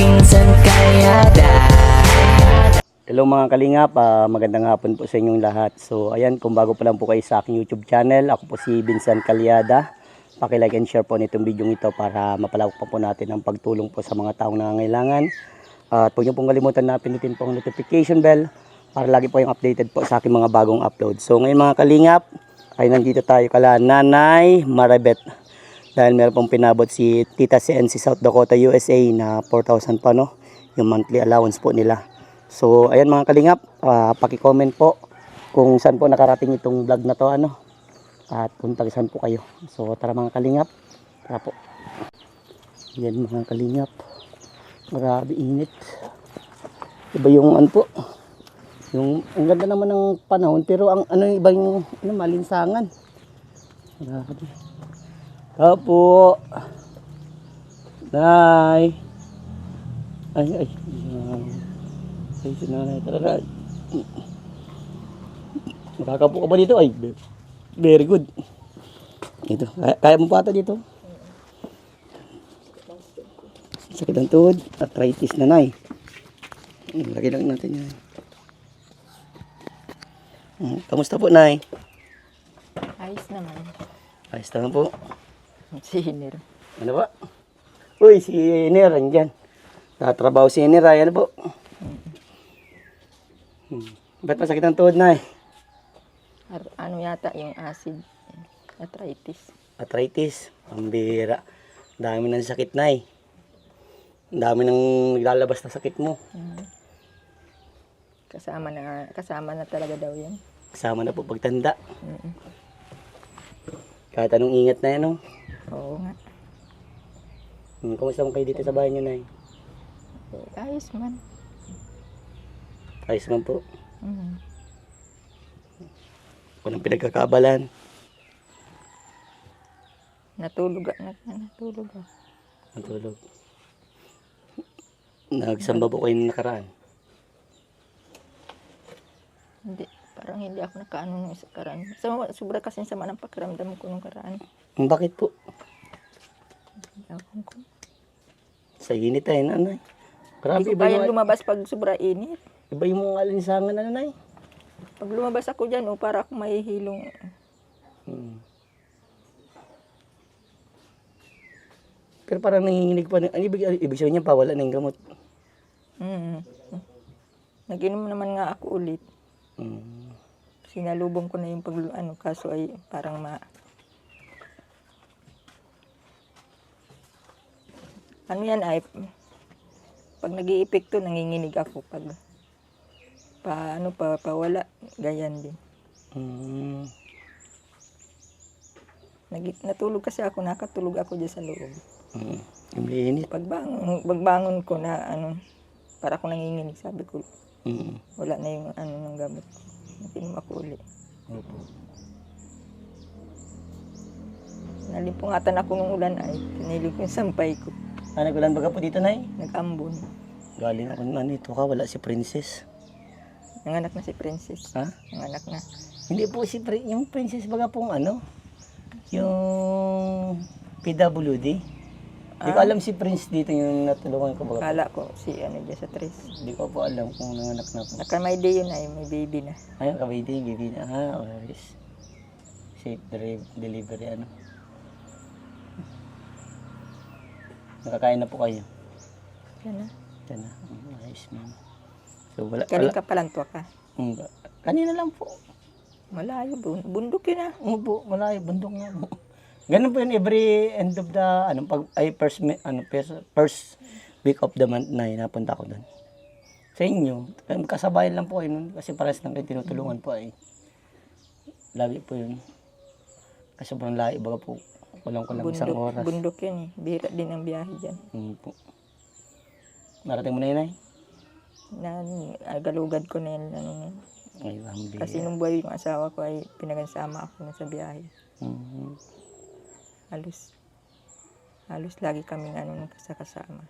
Pinsan Kalyada. Hello mga kalingap, magandang hapon po sa inyong lahat. So ayan, kung bago pa lang po kayo sa aking YouTube channel, ako po si Vincent Kalyada. Paki-like and share po nitong video ito para mapalawak pa po natin ang pagtulong po sa mga taong nangangailangan. At huwag niyo pong kalimutan na pinutin po ang notification bell para lagi po yung updated po sa aking mga bagong upload. So ngayon mga kalingap, ay nandito tayo kala Nanay Maribeth. Dahil meron pong pinabot si Tita CNC South Dakota, USA na 4,000 pa, no? Yung monthly allowance po nila. So ayan mga kalingap, paki-comment po kung saan po nakarating itong vlog na to, ano? At kung tagisan po kayo. So tara mga kalingap, tara po. Yan mga kalingap, grabe init. Iba yung ano po, yung ang ganda naman ng panahon, pero ang ano yung iba yung ano, malinsangan. Grabe. Kapo. Nay. Ay. Ay, sinanay. Tara. Makakapo ka ba dito? Ay, very good. Ito. Kaya mo pa ata dito? Sakit ang tuhod. Arthritis na, Nay. Lagi lang natin yan. Kamusta po, Nay? Ayos naman. Ayos naman po. Si Hiner. Ano ba? Uy, si Iner, andyan. Nakatrabaho si Iner, ay ano po? Ba't masakit ang tuhod, Nay? Ano yata yung acid. Arthritis. Arthritis. Pambira. Dami ng sakit, Nay. Dami nang naglalabas na sakit mo. Kasama na talaga daw yan. Kasama na po pagtanda. Kahit anong ingat na yan, no? Oo nga. Kamusta mo kayo dito sa bahay niyo, Nay? Ayos man. Ayos man po. Walang pinagkakabalan. Natulog. Natulog. Nagsamba po kayo nung nakaraan. Hindi. Parang hindi ako nakaano nung isa karaan. Sobra kasi sama ng pakiramdam ko nung karaan. Bakit po? Ewan ko. Sa init ay, Nanay. Grabe, Hindi ko kaya lumabas pag sobra init. Iba yung mga alinsangan na, Nanay. Pag lumabas ako dyan, para ako mahihilong. Pero parang nanginginig pa. Ibig sabihin niya pa, wala na yung gamot. Nag-inom naman nga ako ulit. Mm. Sinalubong ko na yung kaso ay parang ano yan ay, pag nag-iipekto, nanginginig ako. Pag wala, ganyan din. Natulog kasi ako, nakatulog ako dyan sa loob. Init. Pagbangon ko na, para ako nanginginig, sabi ko, wala na yung ng gamot. Nakinom ako ulit. Opo. Nalimpungatan ako ng ulan ay, pinilig ko yung sampay ko. Nagulan baga po dito, Nay? Nag-ambon. Galing ako nito ka, wala si Princess. Nanganak na si Princess. Ha? Nanganak na. Hindi po yung Princess baga pong yung PWD. Hindi ko alam si Prince dito yung natulungan ko baga. Kala ko si dyan sa Tres. Hindi ko po alam kung nanganak na po. May day yun ay, may baby na. Ayun, baby na. Always. Safe delivery, Nakakain na po kayo. Yan na. Yan na. Ayos man. So, Kanin ka palang to ka? Kanina lang po. Malayo, bundok yun ah. Po, malayo, bundok nga po. Ganun po yun every end of the, first week of the month na napunta ko doon. Sa inyo, kasabayan lang po kayo nun, kasi pares lang kayo tinutulungan po ay. Lagi po yun. Kasi sobrang layo, baga po, walang isang oras. Bundok yun eh. Bihira din ang biyahe dyan. Po. Narating mo na yun ay? Galugad ko na yun. Ay, kasi nung buhay yung asawa ko ay pinagansama ako na sa biyahe. Halos lagi kaming kasama.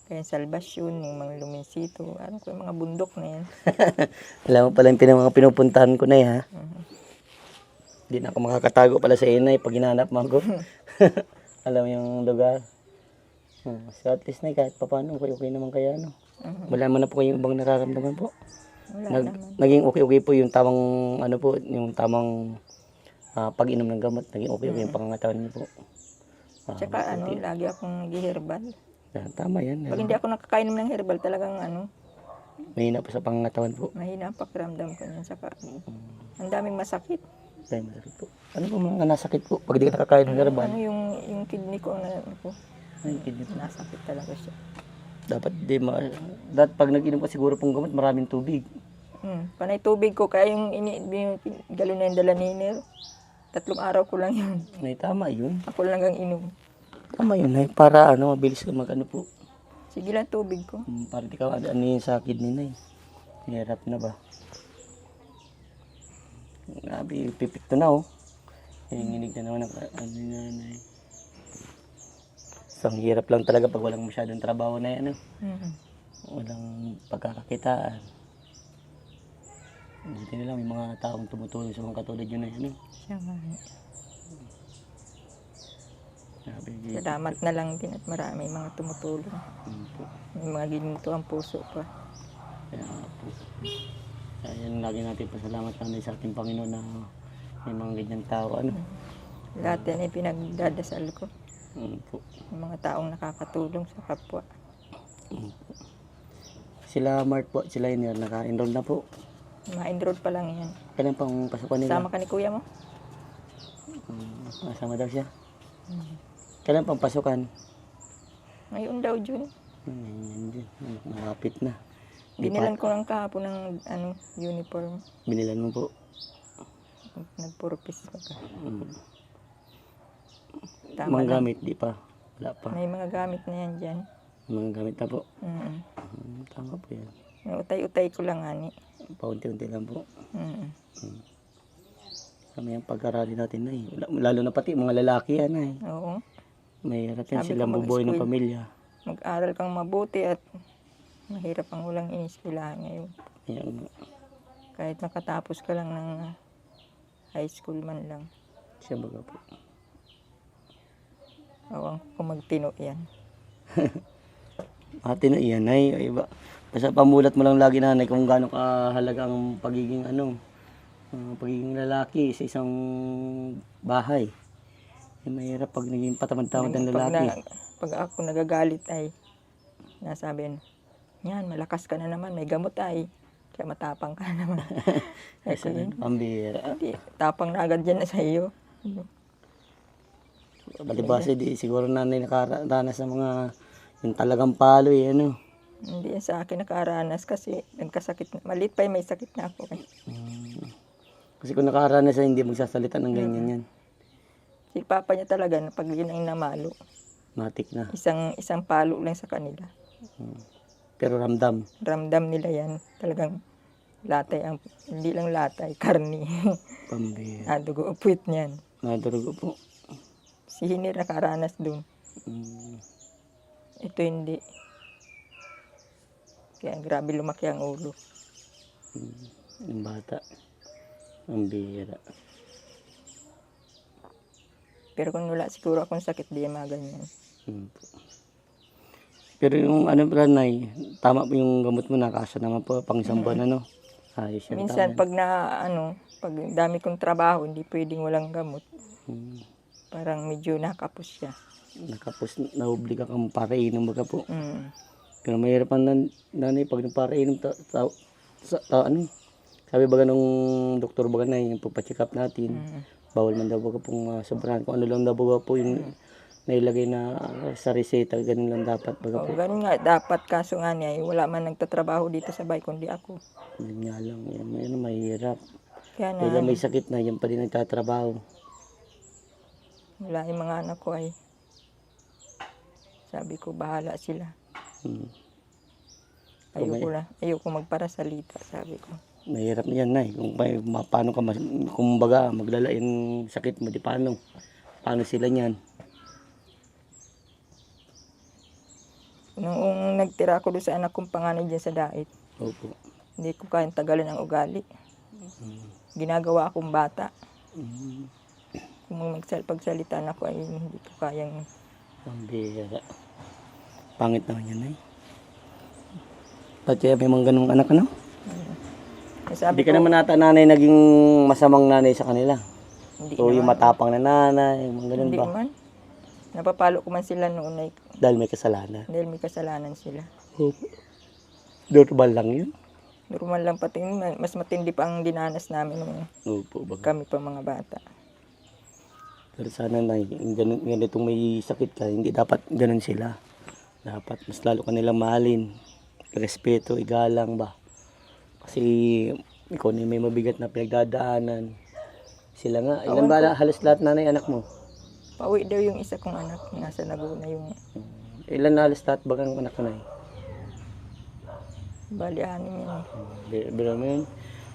Kaya Salvacion, yung mga Luminsito, yung mga bundok na yan. Alam mo pala yung mga pinupuntahan ko na yan, ha? Hindi na ako makakatago pala sa inay pag hinanap mo ako. Alam mo yung lugar. So at least na kahit papaano, okay naman kaya, no? Mhm. Wala man na po kayong ibang nararamdaman po. Wala naman. Naging okay po yung tamang, ano po, yung tamang pag-inom ng gamot. Naging okay yung pangangatawan niyo po. Tsaka lagi akong nag-herbal. Tama yan. Pag hindi ako nakakainom ng herbal, talagang Mahina po sa pangangatawan po. mahina ang pakiramdam ko niyan. Tsaka ang daming masakit. Dahil masakit po. Ano po mga nasakit po pag di ka nakakain ng herbal? Yung kidney ko, Ay, kidney po. nasakit talaga siya. Dapat pag nag-inom ka siguro pong gamot, maraming tubig. Panay tubig ko, kaya yung galon na yung dala ni Nero. 3 araw ko lang yun. Ay, tama yun. Ako lang ang inom. Tama yun, ay, para mabilis ka mag po. Sige lang tubig ko. Para di ka ano yun sa kidney na eh. Hirap na ba? Grabe, pipikto na oh. Hinginig na naman ang nanay. So, ang hirap lang talaga pag walang masyadong trabaho na yan. Walang pagkakakitaan. Buti na lang may mga taong tumutulong sa mga katulad yun na yan. Siya nga. Grabe, Salamat na lang din at marami mga tumutulong. po. May mga gininto ang puso pa. Kaya po. Kaya yan lagi natin pasalamat namin sa ating Panginoon na may mga ganyan tao. Lahat yan ay pinagdadasal ko. Po. Yung mga taong nakakatulong sa kapwa. Sila Mark po, sila yun naka-enroll na po. Ma-enroll pa lang yan. Kailan pang pasukan nila? Sama ka ni kuya mo? Sama daw siya. Kailan pang pasukan? Ngayon daw, June. Ngayon din. Malapit na. Binilan ko lang kahapon ng uniform. Binilan mo po. Nagpurpis ka. Mga lang. gamit, di pa. Wala pa. May mga gamit na yan dyan. Mga gamit na po. Tama po yan. Utay-utay ko lang, ani. Paunti-unti lang po. Kami ang pag-arali natin na eh. Lalo na pati mga lalaki yan eh. Oo. Mahirap yan Sabi silang ko, bubuhay ng mag-school. pamilya. Mag-aral kang mabuti at mahirap ang ulang iniskulahan ngayon. Ayan nga. Kahit nakatapos ka lang ng high school man lang. Siya baga po. Awang kung magtino yan. Ate na iyan ay iba. Basta pamulat mo lang lagi nanay kung gaano kahalaga ang pagiging pagiging lalaki sa isang bahay. Mahirap pag naging patamad-tamad ang lalaki. Pag ako nagagalit ay nasabi yan, malakas ka na naman, may gamot ay. Kaya matapang ka naman. Pambira. Hindi, tapang na agad yan sa iyo. Balibase di siguro nanay nakaranas ng mga yung talagang palo eh, Hindi yan sa akin nakaranas kasi nagkasakit na. Maliit pa may sakit na ako. Kasi kung nakaranas siya, hindi magsasalita ng ganyan yan. Si papa niya talaga, pag yun ang namalo, Matik na. isang palo lang sa kanila. Pero ramdam. Ramdam nila yan. Talagang latay, hindi lang latay, karni. Pambira. Dugo, puwit niyan. Nadurugo po. Si Hinir nakaranas dun. Ito hindi. Kaya grabe lumaki ang ulo. Yung bata. Ang bira. Pero kung wala siguro akong sakit, di mga ganyan. Pero yung nanay, tama po yung gamot mo, nakasa naman po, pang isang buwan Ayos yan. Minsan tama. pag pag dami kong trabaho, hindi pwedeng walang gamot. Parang medyo nakapos siya. Nakapos, naobliga kang parainom baga po. Mm. Pero mahirap ang nanay pag nagparainom, sabi baga nung doktor baga na yung pagpa-check up natin, bawal man daw baga pong sobrahan. Kung ano lang daw baga po yung nailagay na sa reseta, ganun lang dapat baga po. Ganun nga, dapat kaso nga niya, wala man nagtatrabaho dito sa bahay, kundi ako. Yun nga lang, yan mahirap. Kaya Kaya may sakit na, yan pa din nagtatrabaho. wala yung mga anak ko ay, sabi ko, bahala sila. Ayoko magparasalita, sabi ko. Mahirap na yan, nay. Kung paano ka, kumbaga, maglala yung sakit mo, di paano? Paano sila niyan? Noong nagtira ako doon sa anak kong panganay dyan sa dait, Opo. hindi ko kayang tagalan ang ugali. Ginagawa akong bata. Kung pagsalita na ako ay hindi ko kayang. Pambira. Pangit naman yan ay. Ba't kaya may mga ganung anak ano? Sabi Hindi ka ko, naman nata nanay naging masamang nanay sa kanila. hindi So yung naman. matapang na nanay, mga ganun Hindi ba? man. Napapalo ko man sila noon ay Dahil may kasalanan. dahil may kasalanan sila. Opo. Normal lang yun. Normal lang pati yun, mas matindi pa ang dinanas namin nung Opo, baga. kami pa mga bata. Pero sana na, ganitong may sakit ka, hindi dapat ganun sila. Dapat mas lalo ka nilang mahalin. Respeto, igalang ba. Kasi ikaw na yung may mabigat na pinagdadaanan. Sila nga, ilan ba halos lahat nanay anak mo? Pauwi daw yung isa kong anak, nasa Laguna yung Ilan na halos lahat bagang anak ko na bali anim yan eh. Pero mo yun,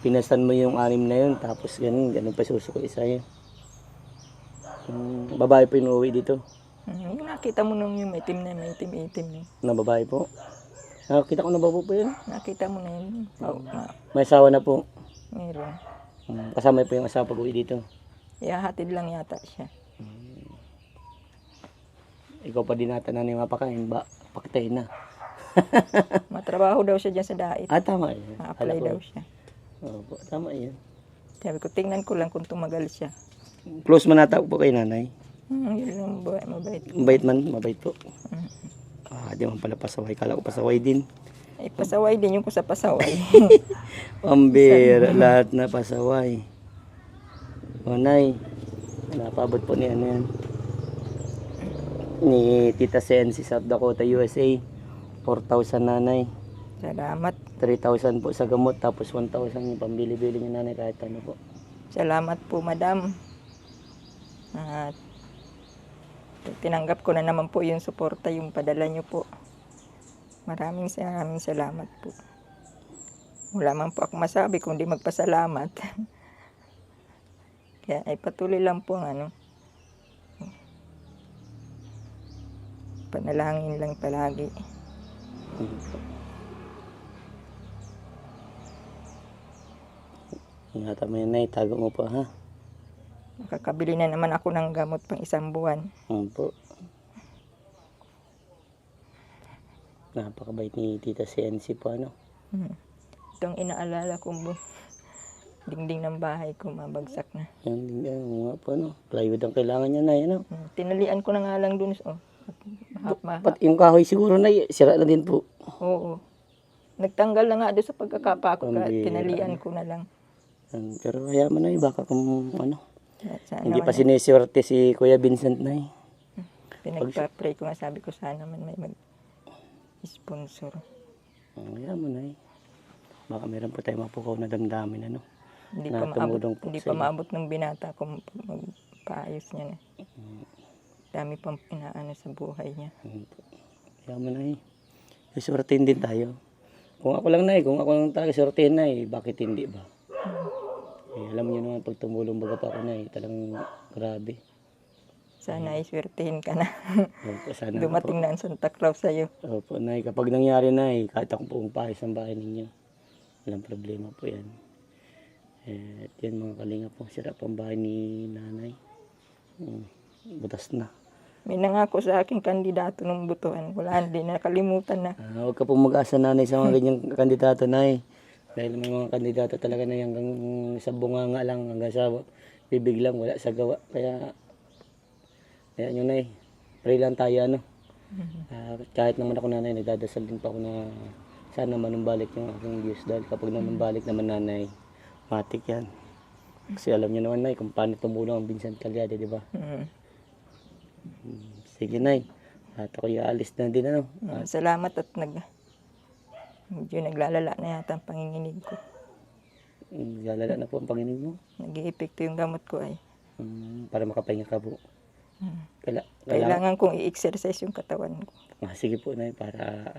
pinasan mo yung 6 na yun, tapos ganun pa susuko isa yun. Babae po yung uuwi dito. Yung nakita mo nung yung itim itim eh. Na babae po. Nakita ko na ba po yun? Nakita mo na yun. May asawa na po. Meron. Kasama po yung asawa pag uwi dito. Ihahatid lang yata siya. Ikaw pa din nata na mapakain ba? Pakitayin na. Matrabaho daw siya dyan sa dait. Tama yun. Ma-apply daw siya. Opo, tama yun. Sabi ko, tingnan ko lang kung tumagal siya. Close man nata po kay nanay. Yun lang mabait. Mabait po. Di man pala pasaway. Kala ko pasaway din. Ay, pasaway din yung ko sa pasaway. Pambira, lahat na pasaway. O nay, napabot po ni ano yan. Ni Tita Sen si South Dakota, USA. 4,000 nanay. Salamat. 3,000 po sa gamot, tapos 1,000 yung pambili-bili niya nanay kahit ano po. Salamat po, madam. At tinanggap ko na naman po yung suporta, yung padala nyo po. Maraming salamat po. Wala man po ako masabi kundi magpasalamat. Kaya ay patuloy lang po ang ano. Panalangin lang palagi. Ingatan mo yan nay, tago mo po ha. Nakakabili na naman ako ng gamot pang 1 buwan. Po. Napakabait ni Tita CNC po ano. Itong inaalala kong dingding ng bahay ko mabagsak na. Yan nga po ano. Plywood ang kailangan niya na ano. Tinalian ko na nga lang dun. Pat yung kahoy siguro na sira na din po. Oo. Nagtanggal na nga doon sa pagkakapa ko. Pambira. Tinalian ko na lang. Pero kaya mo na baka kung ano. Sana Hindi man pa siniswerte si Kuya Vincent na pinagpa-pray ko nga, sabi ko sana man may mag-sponsor. Kaya mo na baka meron po tayo mapukaw na damdamin ano. Hindi Na pa maabot, tumulong po hindi sa pa iyo. maabot ng binata ko magpaayos niya na. Dami pang inaano sa buhay niya. Kaya mo na Iswertein din tayo. Kung ako lang kung ako lang talaga swertein bakit hindi ba? Alam niyo naman pag tumulong baga pa ako talagang grabe. Sana ay swertehin ka na. Opo, sana Dumating na ang Santa Claus sa'yo. Opo, kapag nangyari kahit ako pong paayos ang bahay ninyo, walang problema po yan. At yan mga kalinga po, sira pang bahay ni nanay. Butas na. May nangako sa aking kandidato ng butuan. Wala, hindi nakalimutan na. Huwag ka pong mag-asa nanay sa mga ganyang kandidato dahil may mga kandidato talaga na hanggang sa bunganga lang, hanggang sa bibig lang, wala sa gawa. Kaya yun pray lang tayo kahit naman ako nanay, nagdadasal din pa ako na sana manumbalik yung aking Diyos. Dahil kapag nanumbalik naman nanay, matik yan. Kasi alam niyo naman kung paano tumulong ang Vincent Calyada, di ba? Sige at ako aalis na din Salamat at medyo naglalala na yata ang panginginig ko. Lalala na po ang panginig mo. Nag-i-epekto yung gamot ko ay. Para makapahinga ka po. Kailangan kong i-exercise yung katawan ko. Sige po para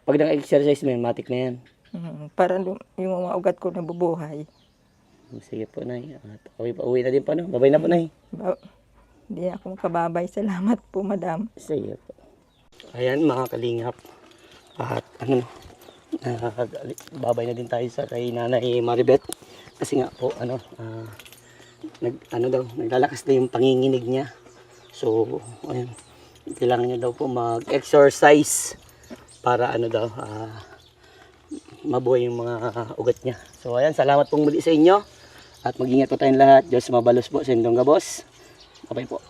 pag nang-exercise mo matik na yan. Para yung mga ugat ko nabubuhay. Sige po at uwi na din po babay na po Hindi ako makababay. Salamat po, madam. Sige po. Ayan mga kalingap. At babay na din tayo sa kay Nanay Maribeth. Kasi nga po naglalakas na yung panginginig niya. So, ayun. kailangan niya daw po mag-exercise para ano daw, mabuhay yung mga ugat niya. So ayan, salamat pong muli sa inyo at mag-ingat po tayong lahat. Diyos mabalos po sa inyong gabos. Bye po.